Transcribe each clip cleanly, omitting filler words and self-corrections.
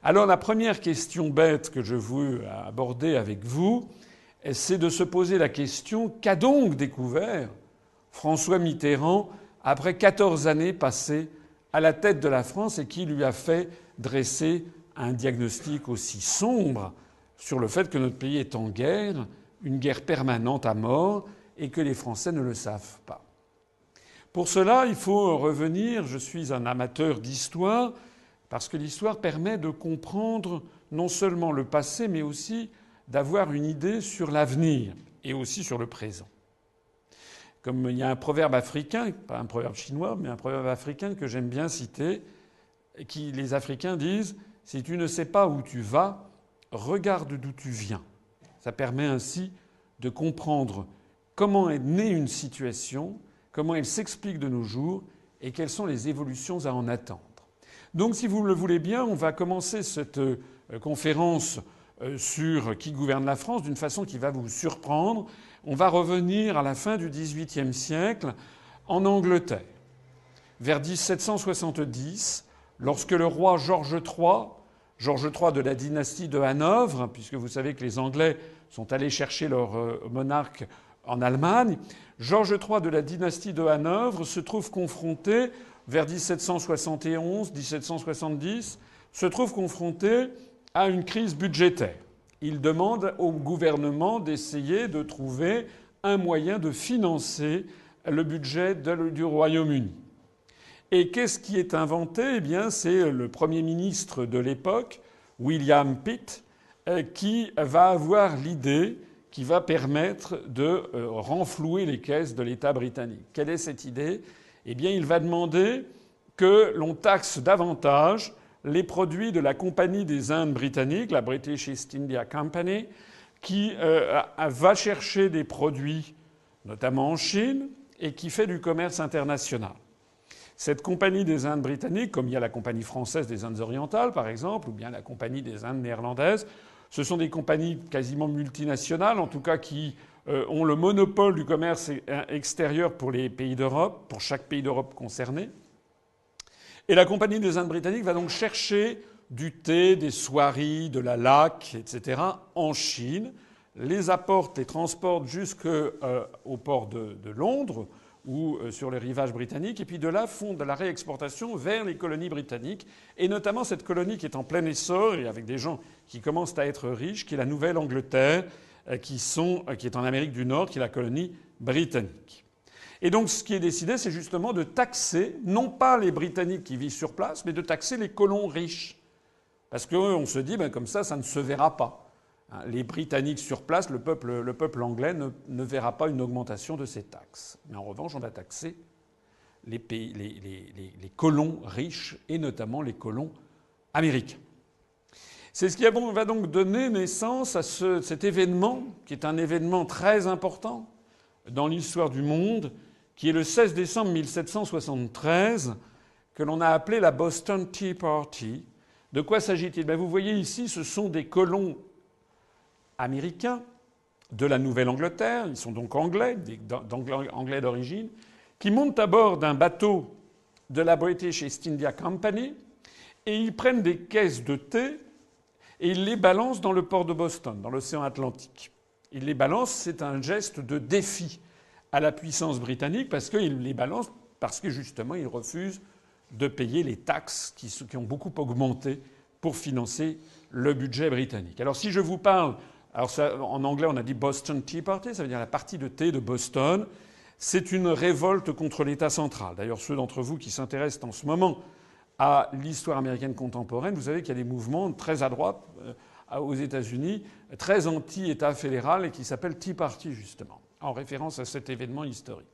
Alors la première question bête que je veux aborder avec vous, c'est de se poser la question: qu'a donc découvert François Mitterrand après 14 années passées à la tête de la France et qui lui a fait dresser un diagnostic aussi sombre sur le fait que notre pays est en guerre, une guerre permanente à mort, et que les Français ne le savent pas. Pour cela, il faut revenir. Je suis un amateur d'histoire parce que l'histoire permet de comprendre non seulement le passé, mais aussi d'avoir une idée sur l'avenir et aussi sur le présent. Comme il y a un proverbe africain, pas un proverbe chinois, mais un proverbe africain que j'aime bien citer, qui les Africains disent: si tu ne sais pas où tu vas, regarde d'où tu viens. Ça permet ainsi de comprendre comment est née une situation, comment elle s'explique de nos jours et quelles sont les évolutions à en attendre. Donc, si vous le voulez bien, on va commencer cette conférence sur qui gouverne la France d'une façon qui va vous surprendre. On va revenir à la fin du XVIIIe siècle en Angleterre, vers 1770, lorsque le roi George III de la dynastie de Hanovre, puisque vous savez que les Anglais sont allés chercher leur monarque en Allemagne, George III de la dynastie de Hanovre se trouve confronté, vers 1771-1770, se trouve confronté à une crise budgétaire. Il demande au gouvernement d'essayer de trouver un moyen de financer le budget du Royaume-Uni. Et qu'est-ce qui est inventé ? Eh bien, c'est le Premier ministre de l'époque, William Pitt, qui va avoir l'idée qui va permettre de renflouer les caisses de l'État britannique. Quelle est cette idée ? Eh bien, il va demander que l'on taxe davantage les produits de la Compagnie des Indes britanniques, la British East India Company, qui va chercher des produits, notamment en Chine, et qui fait du commerce international. Cette Compagnie des Indes britanniques, comme il y a la Compagnie française des Indes orientales, par exemple, ou bien la Compagnie des Indes néerlandaises, ce sont des compagnies quasiment multinationales, en tout cas qui ont le monopole du commerce extérieur pour les pays d'Europe, pour chaque pays d'Europe concerné. Et la Compagnie des Indes britanniques va donc chercher du thé, des soieries, de la laque, etc. en Chine, les apporte, les transporte jusqu'au port de Londres ou sur les rivages britanniques, et puis de là font de la réexportation vers les colonies britanniques, et notamment cette colonie qui est en plein essor et avec des gens qui commencent à être riches, qui est la Nouvelle-Angleterre, qui est en Amérique du Nord, qui est la colonie britannique. Et donc ce qui est décidé, c'est justement de taxer, non pas les Britanniques qui vivent sur place, mais de taxer les colons riches. Parce qu'on se dit, comme ça ne se verra pas. Les Britanniques sur place, le peuple anglais ne verra pas une augmentation de ces taxes. Mais en revanche, on va taxer les colons riches, et notamment les colons américains. C'est ce qui va donc donner naissance à cet événement, qui est un événement très important dans l'histoire du monde, qui est le 16 décembre 1773, que l'on a appelé la Boston Tea Party. De quoi s'agit-il ? Vous voyez ici, ce sont des colons américains de la Nouvelle-Angleterre, ils sont donc anglais d'origine, qui montent à bord d'un bateau de la British East India Company, et ils prennent des caisses de thé et ils les balancent dans le port de Boston, dans l'océan Atlantique. Ils les balancent, c'est un geste de défi à la puissance britannique, parce qu'ils les balancent parce que justement ils refusent de payer les taxes qui ont beaucoup augmenté pour financer le budget britannique. Alors si je vous parle, en anglais on a dit Boston Tea Party, ça veut dire la partie de thé de Boston. C'est une révolte contre l'État central. D'ailleurs, ceux d'entre vous qui s'intéressent en ce moment à l'histoire américaine contemporaine, vous savez qu'il y a des mouvements très à droite aux États-Unis, très anti-État fédéral, et qui s'appellent Tea Party, justement, en référence à cet événement historique.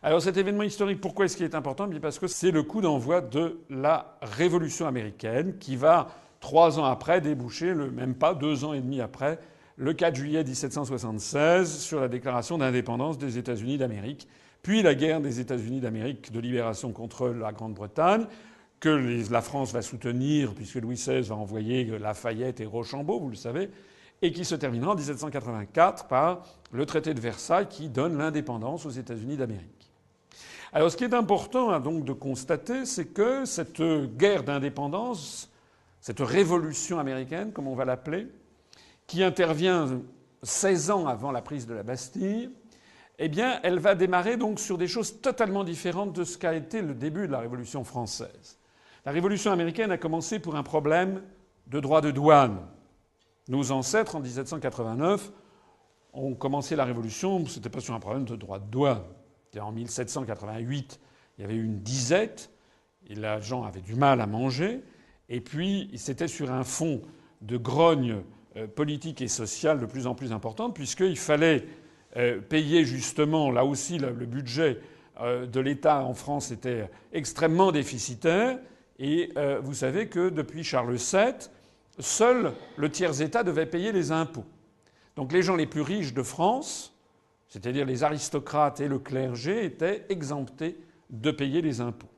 Alors cet événement historique, pourquoi est-ce qu'il est important ? Bien parce que c'est le coup d'envoi de la Révolution américaine qui va, 3 ans après, déboucher, même pas 2 ans et demi après, le 4 juillet 1776, sur la déclaration d'indépendance des États-Unis d'Amérique, puis la guerre des États-Unis d'Amérique de libération contre la Grande-Bretagne, que la France va soutenir, puisque Louis XVI va envoyer Lafayette et Rochambeau, vous le savez, et qui se terminera en 1784 par le traité de Versailles qui donne l'indépendance aux États-Unis d'Amérique. Alors ce qui est important donc de constater, c'est que cette guerre d'indépendance cette révolution américaine, comme on va l'appeler, qui intervient 16 ans avant la prise de la Bastille, eh bien, elle va démarrer donc sur des choses totalement différentes de ce qu'a été le début de la Révolution française. La Révolution américaine a commencé pour un problème de droit de douane. Nos ancêtres, en 1789, ont commencé la Révolution, c'était pas sur un problème de droit de douane. En 1788, il y avait eu une disette, et les gens avaient du mal à manger, et puis c'était sur un fond de grogne politique et sociale de plus en plus importante, puisqu'il fallait payer justement, là aussi, le budget de l'État en France était extrêmement déficitaire. Et vous savez que depuis Charles VII, seul le tiers-État devait payer les impôts. Donc les gens les plus riches de France, c'est-à-dire les aristocrates et le clergé, étaient exemptés de payer les impôts.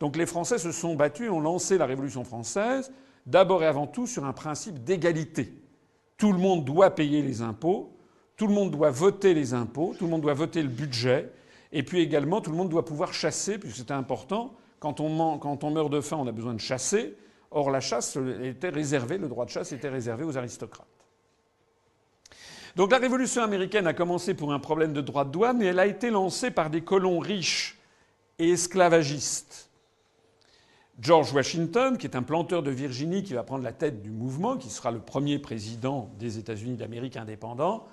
Donc les Français se sont battus, ont lancé la Révolution française, d'abord et avant tout sur un principe d'égalité. Tout le monde doit payer les impôts. Tout le monde doit voter les impôts, tout le monde doit voter le budget, et puis également tout le monde doit pouvoir chasser, puisque c'était important. Quand on meurt de faim, on a besoin de chasser. Or, la chasse était réservée, le droit de chasse était réservé aux aristocrates. Donc la Révolution américaine a commencé pour un problème de droit de douane, et elle a été lancée par des colons riches et esclavagistes. George Washington, qui est un planteur de Virginie qui va prendre la tête du mouvement, qui sera le premier président des États-Unis d'Amérique indépendants,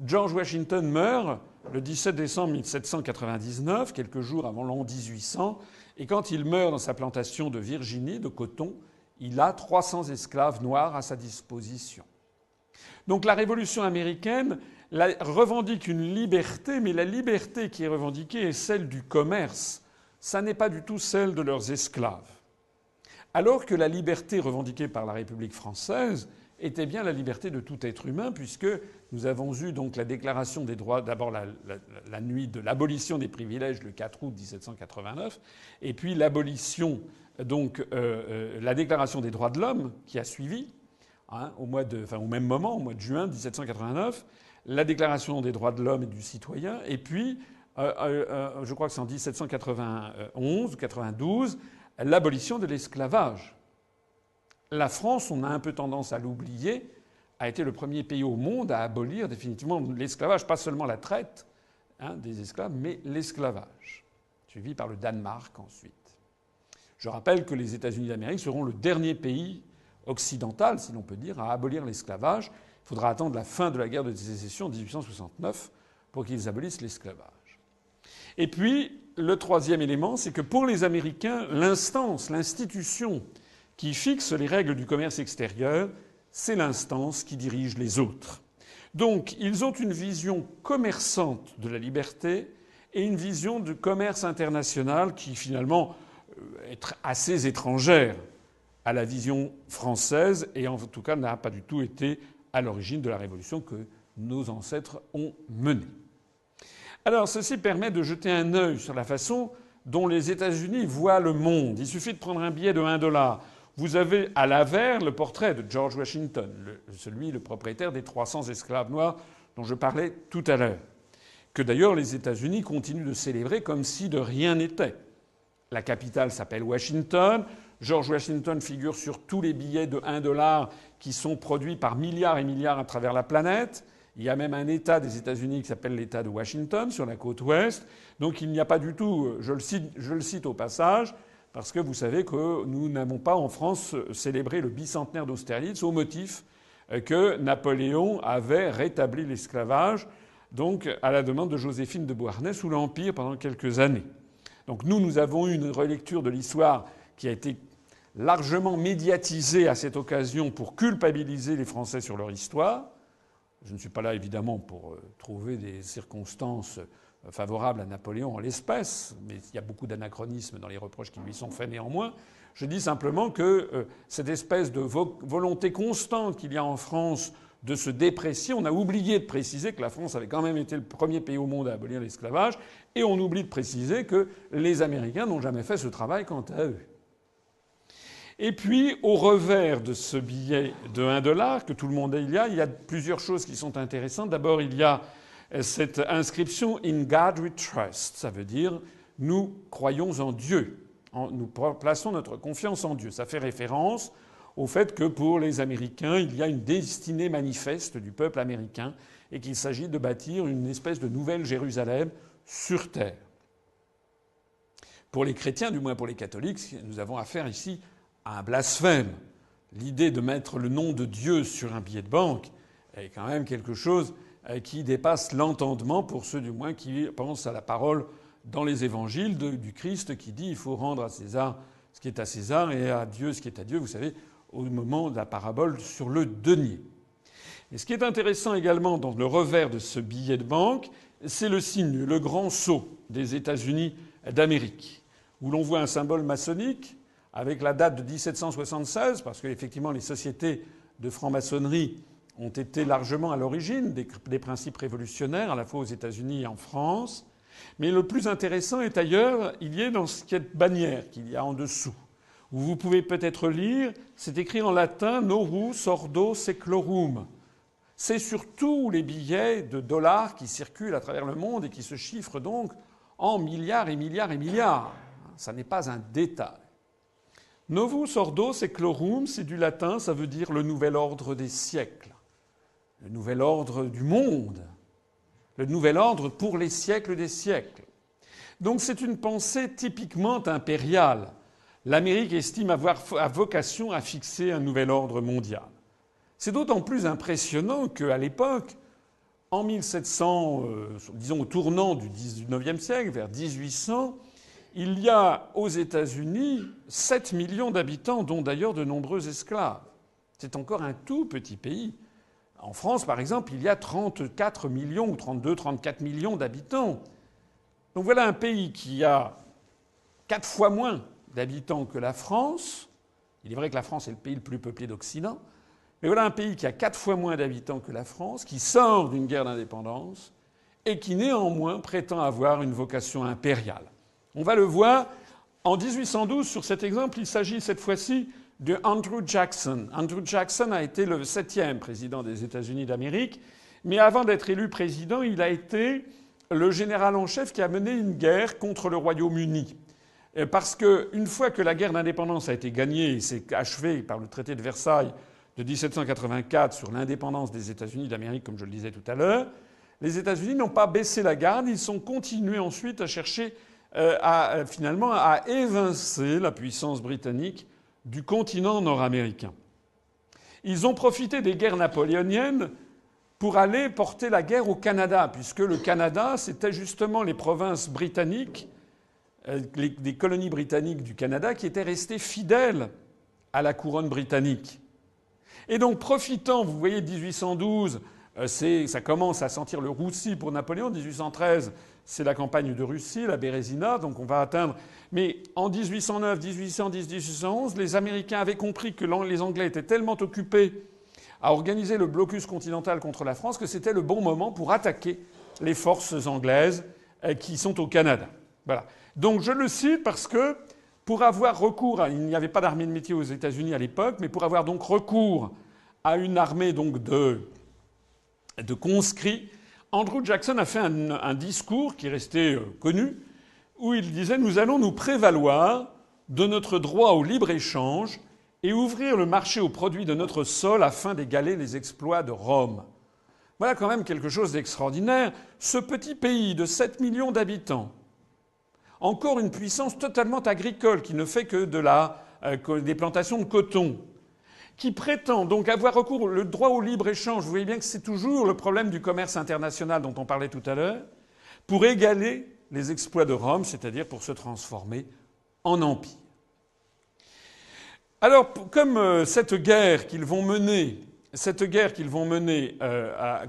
George Washington meurt le 17 décembre 1799, quelques jours avant l'an 1800, et quand il meurt dans sa plantation de Virginie, de coton, il a 300 esclaves noirs à sa disposition. Donc la Révolution américaine revendique une liberté, mais la liberté qui est revendiquée est celle du commerce. Ça n'est pas du tout celle de leurs esclaves. Alors que la liberté revendiquée par la République française était bien la liberté de tout être humain, puisque nous avons eu donc la Déclaration des droits, d'abord la nuit de l'abolition des privilèges le 4 août 1789, et puis l'abolition, donc la Déclaration des droits de l'homme qui a suivi, au même moment, au mois de juin 1789, la Déclaration des droits de l'homme et du citoyen, et puis, je crois que c'est en 1791 ou 92, l'abolition de l'esclavage. La France, on a un peu tendance à l'oublier, a été le premier pays au monde à abolir définitivement l'esclavage, pas seulement la traite des esclaves, mais l'esclavage, suivi par le Danemark ensuite. Je rappelle que les États-Unis d'Amérique seront le dernier pays occidental, si l'on peut dire, à abolir l'esclavage. Il faudra attendre la fin de la guerre de sécession en 1869 pour qu'ils abolissent l'esclavage. Et puis, le troisième élément, c'est que pour les Américains, l'institution qui fixe les règles du commerce extérieur, c'est l'instance qui dirige les autres. Donc, ils ont une vision commerçante de la liberté et une vision du commerce international qui, finalement, est assez étrangère à la vision française et, en tout cas, n'a pas du tout été à l'origine de la révolution que nos ancêtres ont menée. Alors, ceci permet de jeter un œil sur la façon dont les États-Unis voient le monde. Il suffit de prendre un billet de $1. Vous avez à l'avers le portrait de George Washington, le propriétaire des 300 esclaves noirs dont je parlais tout à l'heure, que d'ailleurs les États-Unis continuent de célébrer comme si de rien n'était. La capitale s'appelle Washington. George Washington figure sur tous les billets de $1 qui sont produits par milliards et milliards à travers la planète. Il y a même un État des États-Unis qui s'appelle l'État de Washington, sur la côte ouest. Donc il n'y a pas du tout, je le cite au passage, parce que vous savez que nous n'avons pas en France célébré le bicentenaire d'Austerlitz au motif que Napoléon avait rétabli l'esclavage, donc à la demande de Joséphine de Beauharnais sous l'Empire pendant quelques années. Donc nous avons eu une relecture de l'histoire qui a été largement médiatisée à cette occasion pour culpabiliser les Français sur leur histoire. Je ne suis pas là évidemment pour trouver des circonstances favorables à Napoléon en l'espèce, mais il y a beaucoup d'anachronismes dans les reproches qui lui sont faits néanmoins. Je dis simplement que cette espèce de volonté constante qu'il y a en France de se déprécier, on a oublié de préciser que la France avait quand même été le premier pays au monde à abolir l'esclavage, et on oublie de préciser que les Américains n'ont jamais fait ce travail quant à eux. Et puis, au revers de ce billet de $1 que tout le monde a, il y a plusieurs choses qui sont intéressantes. D'abord, il y a cette inscription « In God we trust ». Ça veut dire « Nous croyons en Dieu ». Nous plaçons notre confiance en Dieu. Ça fait référence au fait que pour les Américains, il y a une destinée manifeste du peuple américain et qu'il s'agit de bâtir une espèce de nouvelle Jérusalem sur terre. Pour les chrétiens, du moins pour les catholiques, nous avons affaire ici à un blasphème. L'idée de mettre le nom de Dieu sur un billet de banque est quand même quelque chose qui dépasse l'entendement pour ceux du moins qui pensent à la parole dans les évangiles du Christ qui dit il faut rendre à César ce qui est à César et à Dieu ce qui est à Dieu, vous savez, au moment de la parabole sur le denier. Et ce qui est intéressant également dans le revers de ce billet de banque, c'est le signe, le grand sceau des États-Unis d'Amérique, où l'on voit un symbole maçonnique avec la date de 1776, parce qu'effectivement les sociétés de franc-maçonnerie ont été largement à l'origine des principes révolutionnaires, à la fois aux États-Unis et en France. Mais le plus intéressant est ailleurs, il y est dans cette bannière qu'il y a en dessous, où vous pouvez peut-être lire, c'est écrit en latin « Norus ordo seclorum ». C'est sur tous les billets de dollars qui circulent à travers le monde et qui se chiffrent donc en milliards et milliards et milliards. Ça n'est pas un détail. Novus ordo seclorum, c'est du latin, ça veut dire le nouvel ordre des siècles, le nouvel ordre du monde, le nouvel ordre pour les siècles des siècles. Donc c'est une pensée typiquement impériale. L'Amérique estime avoir vocation à fixer un nouvel ordre mondial. C'est d'autant plus impressionnant qu'à l'époque, en 1700, disons au tournant du XIXe siècle, vers 1800, il y a aux États-Unis 7 millions d'habitants, dont d'ailleurs de nombreux esclaves. C'est encore un tout petit pays. En France, par exemple, il y a 34 millions ou 32, 34 millions d'habitants. Donc voilà un pays qui a 4 fois moins d'habitants que la France. Il est vrai que la France est le pays le plus peuplé d'Occident. Mais voilà un pays qui a 4 fois moins d'habitants que la France, qui sort d'une guerre d'indépendance et qui néanmoins prétend avoir une vocation impériale. On va le voir en 1812, sur cet exemple, il s'agit cette fois-ci de Andrew Jackson. Andrew Jackson a été le 7e président des États-Unis d'Amérique, mais avant d'être élu président, il a été le général en chef qui a mené une guerre contre le Royaume-Uni. Parce qu'une fois que la guerre d'indépendance a été gagnée et s'est achevée par le traité de Versailles de 1784 sur l'indépendance des États-Unis d'Amérique, comme je le disais tout à l'heure, les États-Unis n'ont pas baissé la garde, ils sont continués ensuite à chercher finalement à évincer la puissance britannique du continent nord-américain. Ils ont profité des guerres napoléoniennes pour aller porter la guerre au Canada, puisque le Canada, c'était justement les provinces britanniques, les colonies britanniques du Canada qui étaient restées fidèles à la couronne britannique. Et donc, profitant, vous voyez, 1812, ça commence à sentir le roussi pour Napoléon. 1813, c'est la campagne de Russie, la Bérésina, donc on va atteindre. Mais en 1809, 1810, 1811, les Américains avaient compris que les Anglais étaient tellement occupés à organiser le blocus continental contre la France que c'était le bon moment pour attaquer les forces anglaises qui sont au Canada. Voilà. Donc je le cite parce que pour avoir recours il n'y avait pas d'armée de métier aux États-Unis à l'époque, mais pour avoir donc recours à une armée donc de conscrits, Andrew Jackson a fait un discours qui est resté connu, où il disait « Nous allons nous prévaloir de notre droit au libre-échange et ouvrir le marché aux produits de notre sol afin d'égaler les exploits de Rome. » Voilà quand même quelque chose d'extraordinaire. Ce petit pays de 7 millions d'habitants, encore une puissance totalement agricole qui ne fait que des plantations de coton, qui prétend donc avoir recours au droit au libre-échange, vous voyez bien que c'est toujours le problème du commerce international dont on parlait tout à l'heure, pour égaler les exploits de Rome, c'est-à-dire pour se transformer en empire. Alors, comme cette guerre qu'ils vont mener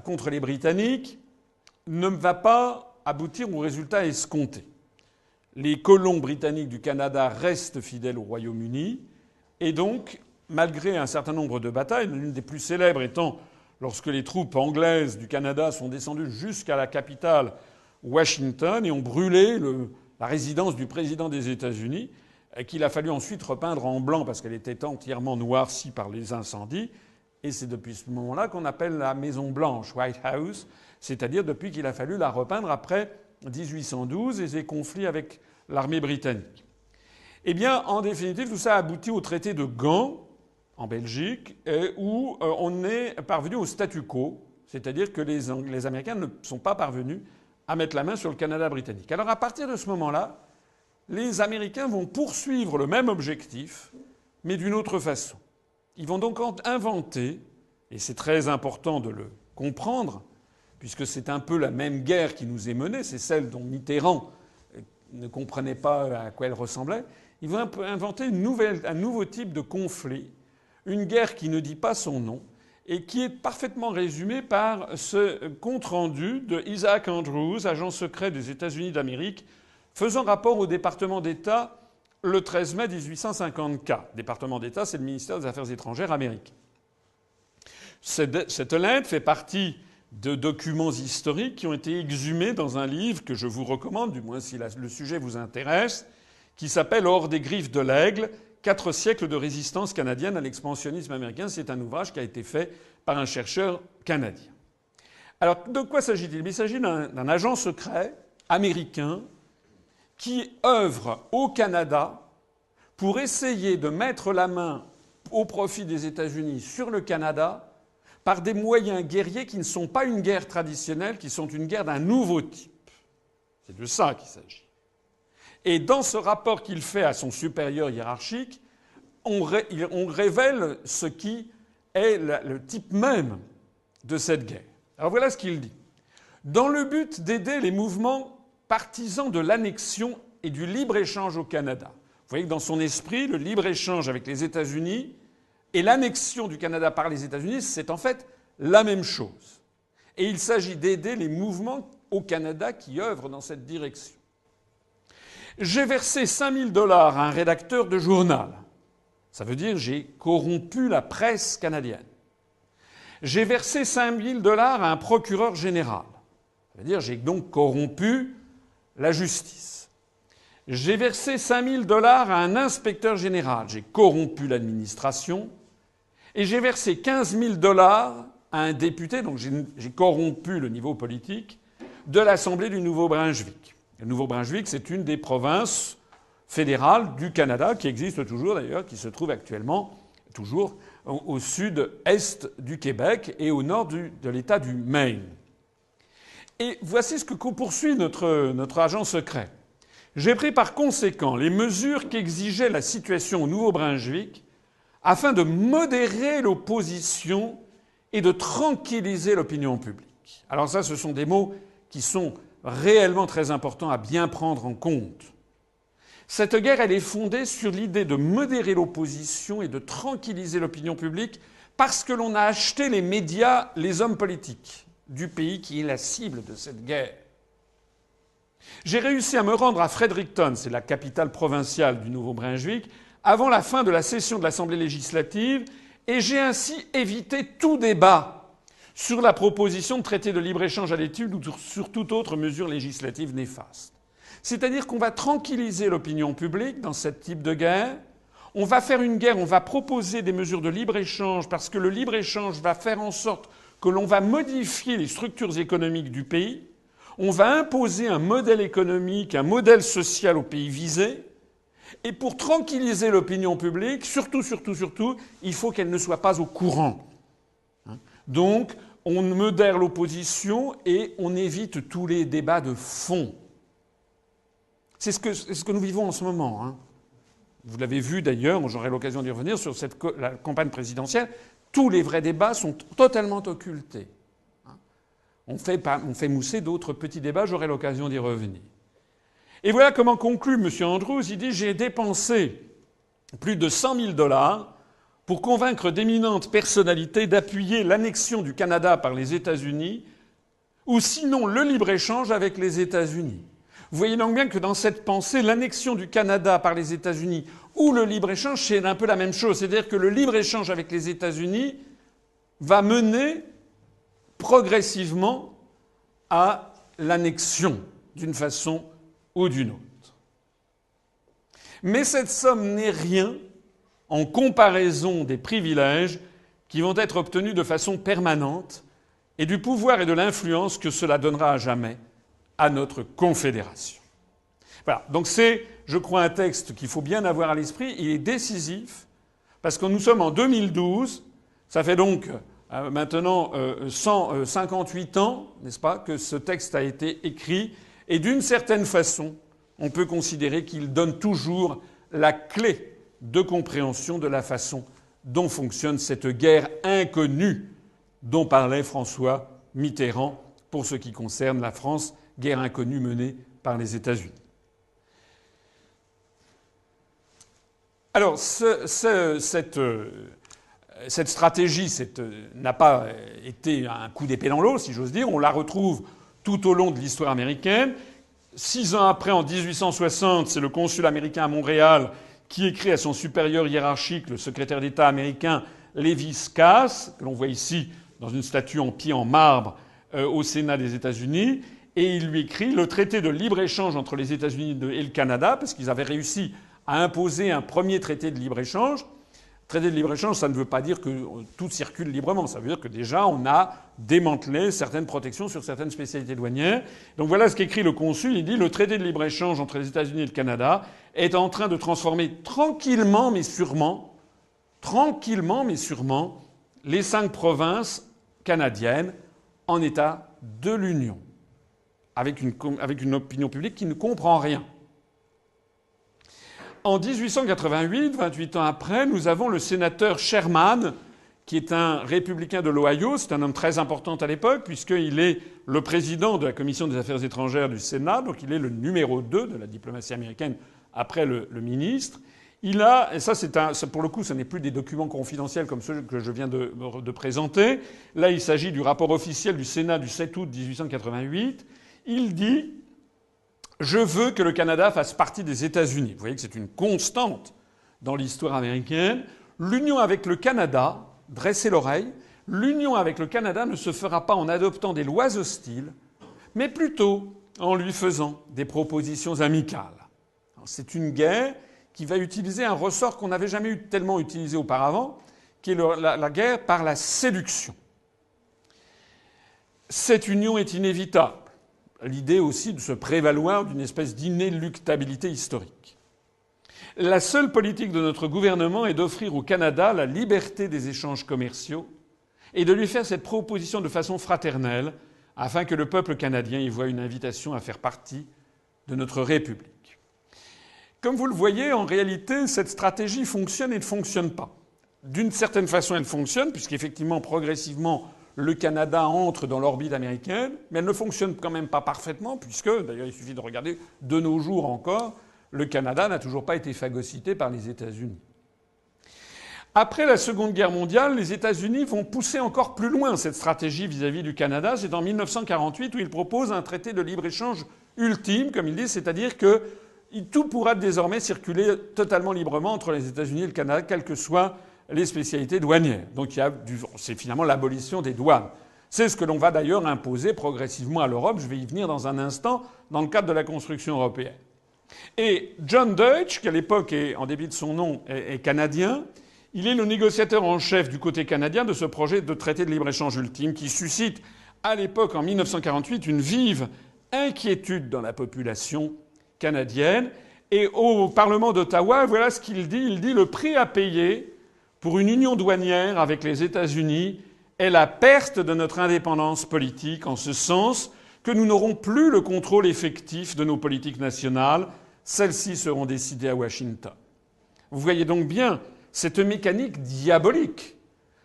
contre les Britanniques ne va pas aboutir au résultat escompté. Les colons britanniques du Canada restent fidèles au Royaume-Uni et donc, malgré un certain nombre de batailles, l'une des plus célèbres étant lorsque les troupes anglaises du Canada sont descendues jusqu'à la capitale Washington et ont brûlé la résidence du président des États-Unis, qu'il a fallu ensuite repeindre en blanc parce qu'elle était entièrement noircie par les incendies. Et c'est depuis ce moment-là qu'on appelle la Maison Blanche, White House, c'est-à-dire depuis qu'il a fallu la repeindre après 1812 et ses conflits avec l'armée britannique. Eh bien, en définitive, tout ça a abouti au traité de Gand en Belgique, où on est parvenu au statu quo, c'est-à-dire que les Américains ne sont pas parvenus à mettre la main sur le Canada britannique. Alors à partir de ce moment-là, les Américains vont poursuivre le même objectif, mais d'une autre façon. Ils vont donc inventer, et c'est très important de le comprendre, puisque c'est un peu la même guerre qui nous est menée, c'est celle dont Mitterrand ne comprenait pas à quoi elle ressemblait. Ils vont inventer un nouveau type de conflit, une guerre qui ne dit pas son nom, et qui est parfaitement résumée par ce compte-rendu de Isaac Andrews, agent secret des États-Unis d'Amérique, faisant rapport au département d'État le 13 mai 1854. Département d'État, c'est le ministère des Affaires étrangères américain. Cette lettre fait partie de documents historiques qui ont été exhumés dans un livre que je vous recommande, du moins si le sujet vous intéresse, qui s'appelle « Hors des griffes de l'aigle ». 4 siècles de résistance canadienne à l'expansionnisme américain. C'est un ouvrage qui a été fait par un chercheur canadien. Alors, de quoi s'agit-il? Il s'agit d'un agent secret américain qui œuvre au Canada pour essayer de mettre la main au profit des États-Unis sur le Canada par des moyens guerriers qui ne sont pas une guerre traditionnelle, qui sont une guerre d'un nouveau type. C'est de ça qu'il s'agit. Et dans ce rapport qu'il fait à son supérieur hiérarchique, on révèle ce qui est le type même de cette guerre. Alors voilà ce qu'il dit. Dans le but d'aider les mouvements partisans de l'annexion et du libre-échange au Canada. Vous voyez que dans son esprit, le libre-échange avec les États-Unis et l'annexion du Canada par les États-Unis, c'est en fait la même chose. Et il s'agit d'aider les mouvements au Canada qui œuvrent dans cette direction. J'ai versé 5 000 $ à un rédacteur de journal. Ça veut dire j'ai corrompu la presse canadienne. J'ai versé 5 000 $ à un procureur général. Ça veut dire j'ai donc corrompu la justice. J'ai versé 5 000 $ à un inspecteur général. J'ai corrompu l'administration. Et j'ai versé 15 000 $ à un député, donc j'ai corrompu le niveau politique, de l'Assemblée du Nouveau-Brunswick. Le Nouveau-Brunswick, c'est une des provinces fédérales du Canada, qui existe toujours d'ailleurs, qui se trouve actuellement toujours au sud-est du Québec et au nord de l'État du Maine. Et voici ce que poursuit notre agent secret. J'ai pris par conséquent les mesures qu'exigeait la situation au Nouveau-Brunswick afin de modérer l'opposition et de tranquilliser l'opinion publique. Alors ça, ce sont des mots qui sont réellement très importants à bien prendre en compte. Cette guerre, elle est fondée sur l'idée de modérer l'opposition et de tranquilliser l'opinion publique parce que l'on a acheté les médias, les hommes politiques du pays qui est la cible de cette guerre. J'ai réussi à me rendre à Fredericton, c'est la capitale provinciale du Nouveau-Brunswick, avant la fin de la session de l'Assemblée législative, et j'ai ainsi évité tout débat sur la proposition de traité de libre-échange à l'étude ou sur toute autre mesure législative néfaste. C'est-à-dire qu'on va tranquilliser l'opinion publique dans ce type de guerre. On va faire une guerre, on va proposer des mesures de libre-échange parce que le libre-échange va faire en sorte que l'on va modifier les structures économiques du pays. On va imposer un modèle économique, un modèle social au pays visé. Et pour tranquilliser l'opinion publique, surtout, il faut qu'elle ne soit pas au courant. Donc, on modère l'opposition et on évite tous les débats de fond. C'est ce que nous vivons en ce moment. Hein. Vous l'avez vu d'ailleurs, j'aurai l'occasion d'y revenir, sur la campagne présidentielle. Tous les vrais débats sont totalement occultés. On fait mousser d'autres petits débats, j'aurai l'occasion d'y revenir. Et voilà comment conclut M. Andrews. Il dit « J'ai dépensé plus de 100 000 $ pour convaincre d'éminentes personnalités d'appuyer l'annexion du Canada par les États-Unis ou sinon le libre-échange avec les États-Unis. » Vous voyez donc bien que dans cette pensée, l'annexion du Canada par les États-Unis ou le libre-échange, c'est un peu la même chose. C'est-à-dire que le libre-échange avec les États-Unis va mener progressivement à l'annexion d'une façon ou d'une autre. Mais cette somme n'est rien en comparaison des privilèges qui vont être obtenus de façon permanente et du pouvoir et de l'influence que cela donnera à jamais à notre confédération. Voilà. Donc c'est, je crois, un texte qu'il faut bien avoir à l'esprit. Il est décisif Parce que nous sommes en 2012, ça fait donc maintenant 158 ans, n'est-ce pas, que ce texte a été écrit, et d'une certaine façon, on peut considérer qu'il donne toujours la clé de compréhension de la façon dont fonctionne cette guerre inconnue dont parlait François Mitterrand pour ce qui concerne la France, guerre inconnue menée par les États-Unis. Alors, cette stratégie n'a pas été un coup d'épée dans l'eau, si j'ose dire. On la retrouve tout au long de l'histoire américaine. 6 ans après, en 1860, c'est le consul américain à Montréal qui écrit à son supérieur hiérarchique, le secrétaire d'État américain Lewis Cass, que l'on voit ici dans une statue en pied en marbre au Sénat des États-Unis, et il lui écrit le traité de libre-échange entre les États-Unis et le Canada, parce qu'ils avaient réussi à imposer un premier traité de libre-échange. Traité de libre-échange, ça ne veut pas dire que tout circule librement. Ça veut dire que déjà, on a démantelé certaines protections sur certaines spécialités douanières. Donc voilà ce qu'écrit le consul. Il dit « Le traité de libre-échange entre les États-Unis et le Canada est en train de transformer tranquillement mais sûrement, les 5 provinces canadiennes en État de l'Union. » Avec une opinion publique qui ne comprend rien. En 1888, 28 ans après, nous avons le sénateur Sherman, qui est un républicain de l'Ohio. C'est un homme très important à l'époque, puisqu'il est le président de la Commission des Affaires étrangères du Sénat, donc il est le numéro 2 de la diplomatie américaine après le ministre. Il a, et ça pour le coup, ce n'est plus des documents confidentiels comme ceux que je viens de présenter. Là, il s'agit du rapport officiel du Sénat du 7 août 1888. Il dit « Je veux que le Canada fasse partie des États-Unis ». Vous voyez que c'est une constante dans l'histoire américaine. L'union avec le Canada, dressez l'oreille, l'union avec le Canada ne se fera pas en adoptant des lois hostiles, mais plutôt en lui faisant des propositions amicales. C'est une guerre qui va utiliser un ressort qu'on n'avait jamais tellement utilisé auparavant, qui est la guerre par la séduction. Cette union est inévitable. L'idée aussi de se prévaloir d'une espèce d'inéluctabilité historique. La seule politique de notre gouvernement est d'offrir au Canada la liberté des échanges commerciaux et de lui faire cette proposition de façon fraternelle afin que le peuple canadien y voie une invitation à faire partie de notre République. Comme vous le voyez, en réalité, cette stratégie fonctionne et ne fonctionne pas. D'une certaine façon, elle fonctionne, puisqu'effectivement, progressivement, le Canada entre dans l'orbite américaine, mais elle ne fonctionne quand même pas parfaitement, puisque, d'ailleurs, il suffit de regarder, de nos jours encore, le Canada n'a toujours pas été phagocyté par les États-Unis. Après la Seconde Guerre mondiale, les États-Unis vont pousser encore plus loin cette stratégie vis-à-vis du Canada. C'est en 1948 où ils proposent un traité de libre-échange ultime, comme ils disent, c'est-à-dire que tout pourra désormais circuler totalement librement entre les États-Unis et le Canada, quelles que soient les spécialités douanières. Donc c'est finalement l'abolition des douanes. C'est ce que l'on va d'ailleurs imposer progressivement à l'Europe. Je vais y venir dans un instant dans le cadre de la construction européenne. Et John Deutsch, qui à l'époque, en dépit de son nom, est canadien, il est le négociateur en chef du côté canadien de ce projet de traité de libre-échange ultime qui suscite à l'époque, en 1948, une vive inquiétude dans la population canadienne. Et au Parlement d'Ottawa, voilà ce qu'il dit. Il dit « Le prix à payer pour une union douanière avec les États-Unis est la perte de notre indépendance politique, en ce sens que nous n'aurons plus le contrôle effectif de nos politiques nationales. Celles-ci seront décidées à Washington. » Vous voyez donc bien cette mécanique diabolique.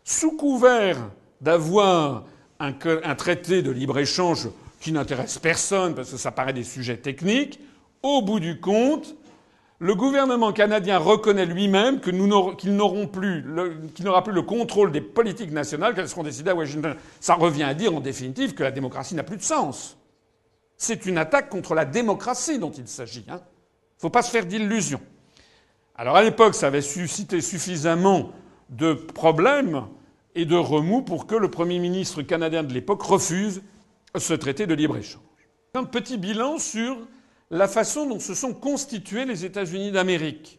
Sous couvert d'avoir un traité de libre-échange qui n'intéresse personne parce que ça paraît des sujets techniques, au bout du compte, le gouvernement canadien reconnaît lui-même qu'il n'aura plus le contrôle des politiques nationales qu'elles seront décidées à Washington. Ça revient à dire, en définitive, que la démocratie n'a plus de sens. C'est une attaque contre la démocratie dont il s'agit. Hein. Faut pas se faire d'illusions. Alors à l'époque, ça avait suscité suffisamment de problèmes et de remous pour que le Premier ministre canadien de l'époque refuse ce traité de libre-échange. Un petit bilan sur la façon dont se sont constitués les États-Unis d'Amérique.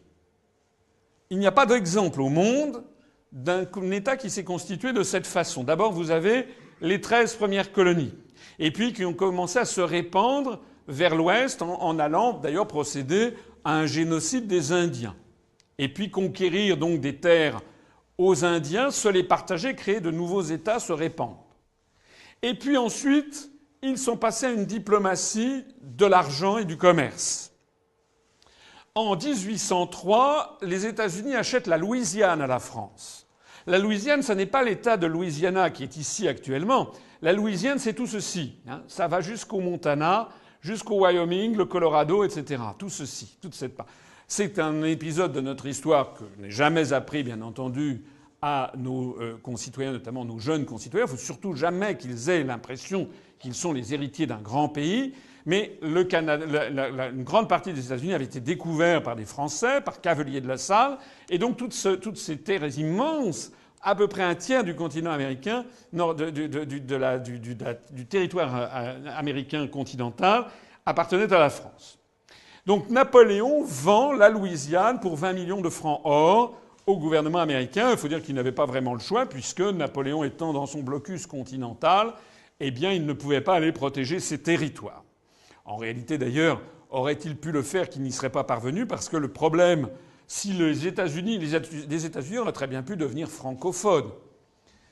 Il n'y a pas d'exemple au monde d'un État qui s'est constitué de cette façon. D'abord, vous avez les 13 premières colonies, et puis qui ont commencé à se répandre vers l'Ouest en allant d'ailleurs procéder à un génocide des Indiens. et puis conquérir donc des terres aux Indiens, se les partager, créer de nouveaux États, se répandre. Et puis ensuite, ils sont passés à une diplomatie de l'argent et du commerce. En 1803, les États-Unis achètent la Louisiane à la France. La Louisiane, ce n'est pas l'État de Louisiana qui est ici actuellement. La Louisiane, c'est tout ceci. Ça va jusqu'au Montana, jusqu'au Wyoming, le Colorado, etc. Tout ceci, toute cette part. C'est un épisode de notre histoire que je n'ai jamais appris, bien entendu, à nos concitoyens, notamment nos jeunes concitoyens. Il ne faut surtout jamais qu'ils aient l'impression qu'ils sont les héritiers d'un grand pays. Mais le Canada, une grande partie des États-Unis avait été découverte par des Français, par Cavelier de la Salle, et donc toutes ces terres immenses, à peu près un tiers du continent américain, du territoire américain continental, appartenaient à la France. Donc Napoléon vend la Louisiane pour 20 millions de francs or au gouvernement américain. Il faut dire qu'il n'avait pas vraiment le choix, puisque Napoléon étant dans son blocus continental, eh bien, il ne pouvait pas aller protéger ses territoires. En réalité, d'ailleurs, aurait-il pu le faire qu'il n'y serait pas parvenu, parce que le problème, si les États-Unis auraient très bien pu devenir francophones.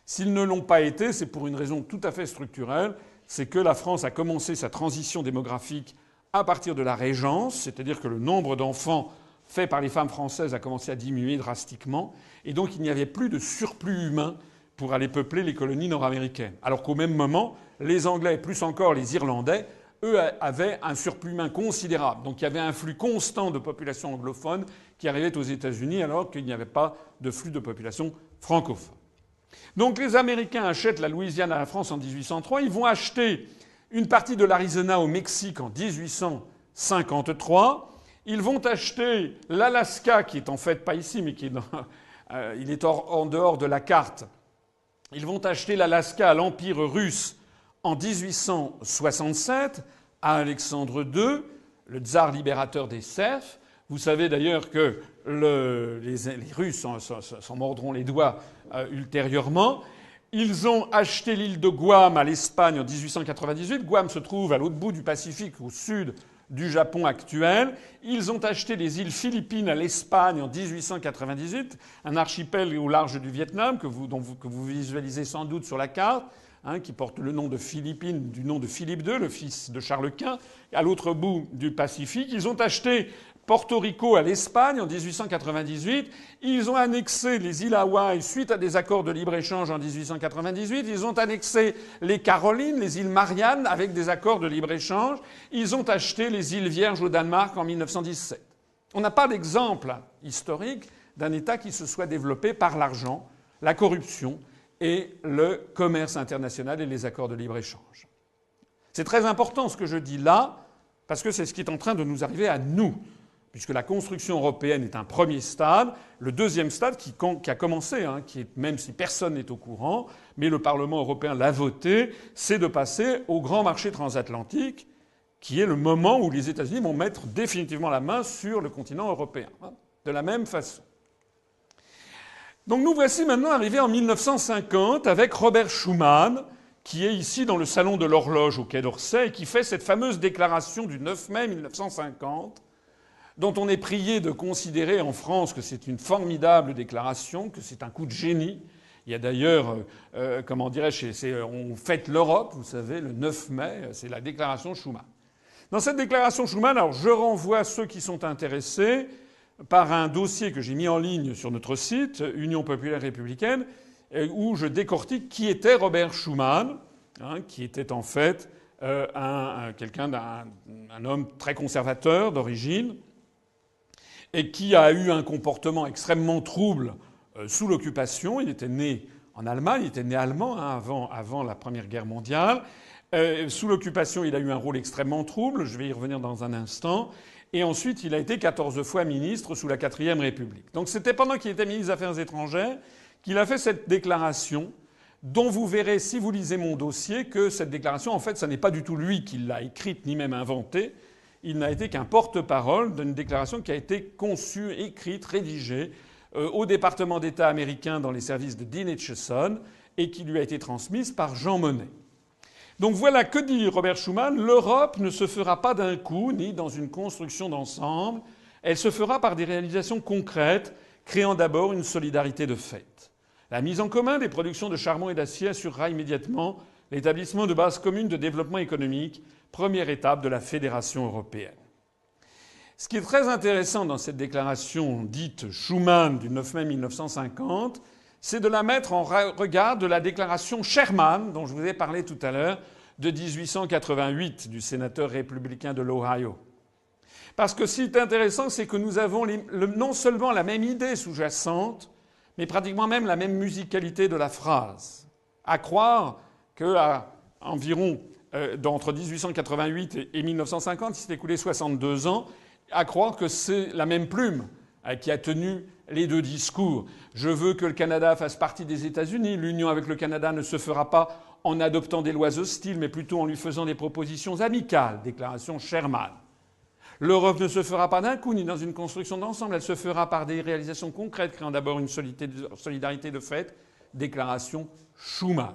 S'ils ne l'ont pas été, c'est pour une raison tout à fait structurelle, c'est que la France a commencé sa transition démographique à partir de la Régence, c'est-à-dire que le nombre d'enfants fait par les femmes françaises a commencé à diminuer drastiquement, et donc il n'y avait plus de surplus humain pour aller peupler les colonies nord-américaines. Alors qu'au même moment, les Anglais, plus encore les Irlandais, eux avaient un surplus humain considérable. Donc il y avait un flux constant de population anglophone qui arrivait aux États-Unis alors qu'il n'y avait pas de flux de population francophone. Donc les Américains achètent la Louisiane à la France en 1803. Ils vont acheter une partie de l'Arizona au Mexique en 1853. Ils vont acheter l'Alaska, qui est en fait pas ici, mais qui est il est en dehors de la carte. Ils vont acheter l'Alaska à l'Empire russe en 1867 à Alexandre II, le tsar libérateur des serfs. Vous savez d'ailleurs que les Russes s'en mordront les doigts ultérieurement. Ils ont acheté l'île de Guam à l'Espagne en 1898. Guam se trouve à l'autre bout du Pacifique, au sud du Japon actuel. Ils ont acheté les îles Philippines à l'Espagne en 1898, un archipel au large du Vietnam que vous visualisez sans doute sur la carte, qui porte le nom de Philippines du nom de Philippe II, le fils de Charles Quint, à l'autre bout du Pacifique. Ils ont acheté Porto Rico à l'Espagne en 1898. Ils ont annexé les îles Hawaï suite à des accords de libre-échange en 1898. Ils ont annexé les Carolines, les îles Mariannes avec des accords de libre-échange. Ils ont acheté les îles Vierges au Danemark en 1917. On n'a pas d'exemple historique d'un État qui se soit développé par l'argent, la corruption et le commerce international et les accords de libre-échange. C'est très important ce que je dis là, parce que c'est ce qui est en train de nous arriver à nous. Puisque la construction européenne est un premier stade, le deuxième stade qui a commencé, même si personne n'est au courant, mais le Parlement européen l'a voté, c'est de passer au grand marché transatlantique, qui est le moment où les États-Unis vont mettre définitivement la main sur le continent européen, de la même façon. Donc nous voici maintenant arrivés en 1950 avec Robert Schuman, qui est ici dans le salon de l'horloge au Quai d'Orsay et qui fait cette fameuse déclaration du 9 mai 1950, dont on est prié de considérer en France que c'est une formidable déclaration, que c'est un coup de génie. Il y a d'ailleurs, on fête l'Europe, vous savez, le 9 mai, c'est la déclaration Schuman. Dans cette déclaration Schuman, alors je renvoie ceux qui sont intéressés par un dossier que j'ai mis en ligne sur notre site, Union populaire républicaine, où je décortique qui était Robert Schuman, qui était en fait un homme très conservateur d'origine, et qui a eu un comportement extrêmement trouble sous l'occupation. Il était né en Allemagne, il était né allemand avant la Première Guerre mondiale. Sous l'occupation, il a eu un rôle extrêmement trouble, je vais y revenir dans un instant. Et ensuite, il a été 14 fois ministre sous la 4e République. Donc c'était pendant qu'il était ministre des Affaires étrangères qu'il a fait cette déclaration, dont vous verrez, si vous lisez mon dossier, que cette déclaration, en fait, ce n'est pas du tout lui qui l'a écrite ni même inventée. Il n'a été qu'un porte-parole d'une déclaration qui a été conçue, écrite, rédigée au département d'État américain dans les services de Dean Acheson et qui lui a été transmise par Jean Monnet. Donc voilà, que dit Robert Schuman ? L'Europe ne se fera pas d'un coup, ni dans une construction d'ensemble. Elle se fera par des réalisations concrètes, créant d'abord une solidarité de fait. La mise en commun des productions de charbon et d'acier assurera immédiatement l'établissement de bases communes de développement économique, première étape de la fédération européenne. Ce qui est très intéressant dans cette déclaration dite Schuman du 9 mai 1950, c'est de la mettre en regard de la déclaration Sherman, dont je vous ai parlé tout à l'heure, de 1888, du sénateur républicain de l'Ohio. Parce que ce qui est intéressant, c'est que nous avons non seulement la même idée sous-jacente, mais pratiquement même la même musicalité de la phrase. À croire qu'à environ entre 1888 et 1950, il s'est écoulé 62 ans, à croire que c'est la même plume qui a tenu les deux discours. Je veux que le Canada fasse partie des États-Unis. L'union avec le Canada ne se fera pas en adoptant des lois hostiles, mais plutôt en lui faisant des propositions amicales. Déclaration Sherman. L'Europe ne se fera pas d'un coup ni dans une construction d'ensemble. Elle se fera par des réalisations concrètes, créant d'abord une solidarité de fait. Déclaration Schuman.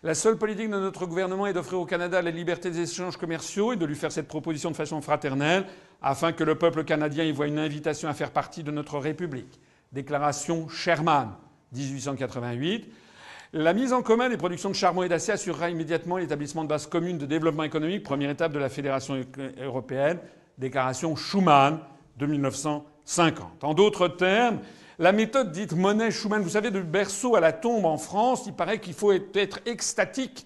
La seule politique de notre gouvernement est d'offrir au Canada la liberté des échanges commerciaux et de lui faire cette proposition de façon fraternelle afin que le peuple canadien y voie une invitation à faire partie de notre République. Déclaration Sherman, 1888. La mise en commun des productions de charbon et d'acier assurera immédiatement l'établissement de bases communes de développement économique, première étape de la Fédération européenne. Déclaration Schuman de 1950. En d'autres termes, la méthode dite monnaie Schuman, vous savez, du berceau à la tombe en France, il paraît qu'il faut être extatique